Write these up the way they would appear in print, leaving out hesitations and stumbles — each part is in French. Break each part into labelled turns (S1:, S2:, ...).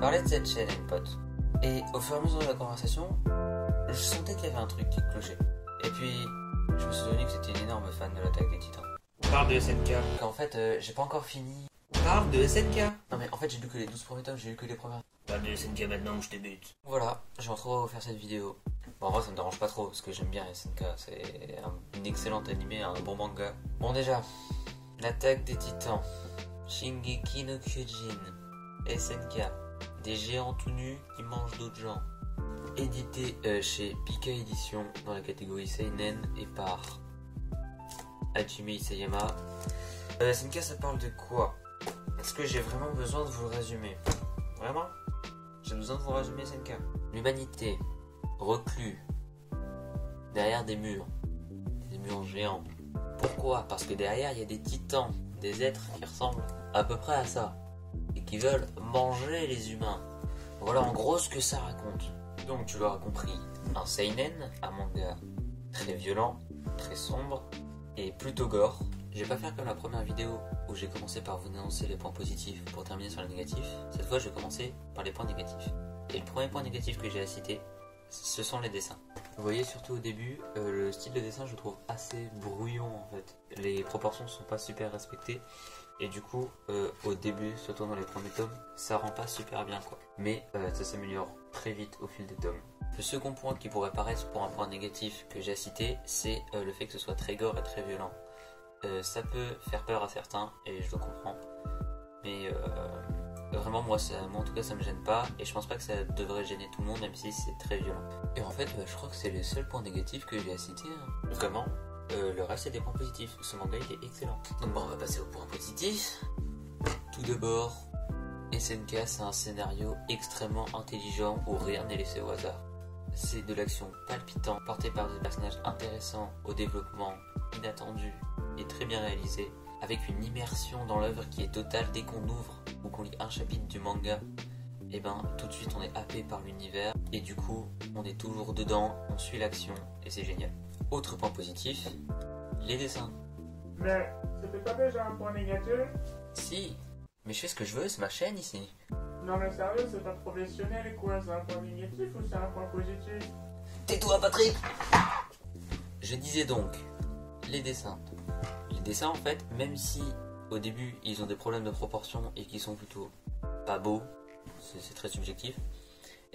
S1: parlait de cette chaîne à une pote. Et au fur et à mesure de la conversation, je sentais qu'il y avait un truc qui clochait. Et puis, je me suis souvenu que c'était une énorme fan de l'Attaque des Titans.
S2: Parle de SNK.
S1: Qu'en fait, j'ai pas encore fini.
S2: Parle de SNK.
S1: Non mais en fait, j'ai lu que les 12 premiers tomes, j'ai lu que les premières.
S2: Parle de SNK maintenant ou je te bute.
S1: Voilà, je me retrouve à vous faire cette vidéo. Bon, en vrai, ça me dérange pas trop, parce que j'aime bien SNK. C'est un excellent animé, un bon manga. Bon, déjà, l'Attaque des Titans, Shingeki no Kyojin, SNK, des géants tout nus qui mangent d'autres gens. Édité chez Pika Édition dans la catégorie Seinen et par Hajime Isayama. SNK, ça parle de quoi? Est-ce que j'ai vraiment besoin de vous le résumer? Vraiment? J'ai besoin de vous résumer SNK. L'humanité, reclus, derrière des murs géants. Pourquoi? Parce que derrière il y a des titans, des êtres qui ressemblent à peu près à ça, et qui veulent manger les humains. Voilà en gros ce que ça raconte. Donc tu l'auras compris, un seinen, un manga très violent, très sombre et plutôt gore. Je vais pas faire comme la première vidéo où j'ai commencé par vous annoncer les points positifs pour terminer sur les négatifs. Cette fois je vais commencer par les points négatifs. Et le premier point négatif que j'ai à citer, ce sont les dessins. Vous voyez surtout au début, le style de dessin je le trouve assez brouillon en fait. Les proportions ne sont pas super respectées. Et du coup, au début, surtout dans les premiers tomes, ça rend pas super bien quoi. Mais ça s'améliore très vite au fil des tomes. Le second point qui pourrait paraître pour un point négatif que j'ai à citer, c'est le fait que ce soit très gore et très violent. Ça peut faire peur à certains, et je le comprends. Mais vraiment, moi en tout cas, ça me gêne pas. Et je pense pas que ça devrait gêner tout le monde, même si c'est très violent. Et en fait, je crois que c'est le seul point négatif que j'ai à citer. Hein. Vraiment. Le reste c'est des points positifs, ce manga il est excellent. Donc bon, on va passer au point positif. Tout d'abord, SNK c'est un scénario extrêmement intelligent où rien n'est laissé au hasard. C'est de l'action palpitante, portée par des personnages intéressants, au développement inattendu et très bien réalisé, avec une immersion dans l'œuvre qui est totale dès qu'on ouvre ou qu'on lit un chapitre du manga. Et ben tout de suite on est happé par l'univers et du coup on est toujours dedans, on suit l'action et c'est génial. Autre point positif, les dessins.
S3: Mais c'était pas déjà un point négatif?
S1: Si, mais je fais ce que je veux, c'est ma chaîne ici.
S3: Non mais sérieux, c'est pas professionnel quoi, c'est un point négatif ou c'est un point positif?
S1: Tais-toi Patrick. Je disais donc, les dessins. Les dessins en fait, même si au début ils ont des problèmes de proportion et qu'ils sont plutôt pas beaux, c'est très subjectif.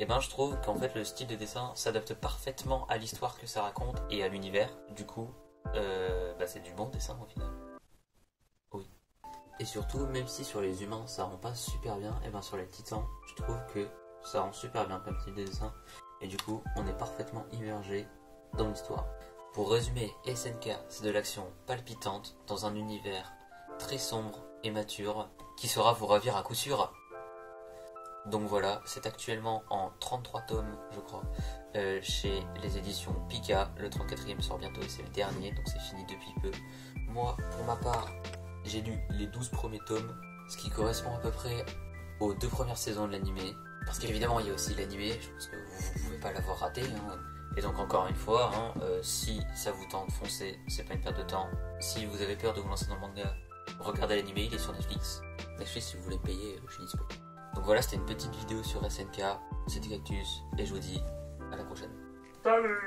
S1: Et ben je trouve qu'en fait le style de dessin s'adapte parfaitement à l'histoire que ça raconte et à l'univers. Du coup, c'est du bon dessin au final. Oui. Et surtout, même si sur les humains ça rend pas super bien, et ben sur les titans, je trouve que ça rend super bien comme style de dessin. Et du coup, on est parfaitement immergé dans l'histoire. Pour résumer, SNK, c'est de l'action palpitante dans un univers très sombre et mature qui saura vous ravir à coup sûr. Donc voilà, c'est actuellement en 33 tomes, je crois, chez les éditions Pika. Le 34e sort bientôt et c'est le dernier, donc c'est fini depuis peu. Moi, pour ma part, j'ai lu les 12 premiers tomes, ce qui correspond à peu près aux 2 premières saisons de l'animé. Parce qu'évidemment, il y a aussi l'animé, je pense que vous pouvez pas l'avoir raté. Hein. Et donc encore une fois, si ça vous tente, foncez, c'est pas une perte de temps. Si vous avez peur de vous lancer dans le manga, regardez l'animé, il est sur Netflix. Netflix, si vous voulez payer, je suis dispo. Donc voilà, c'était une petite vidéo sur SNK, c'était Cactus, et je vous dis à la prochaine.
S3: Salut!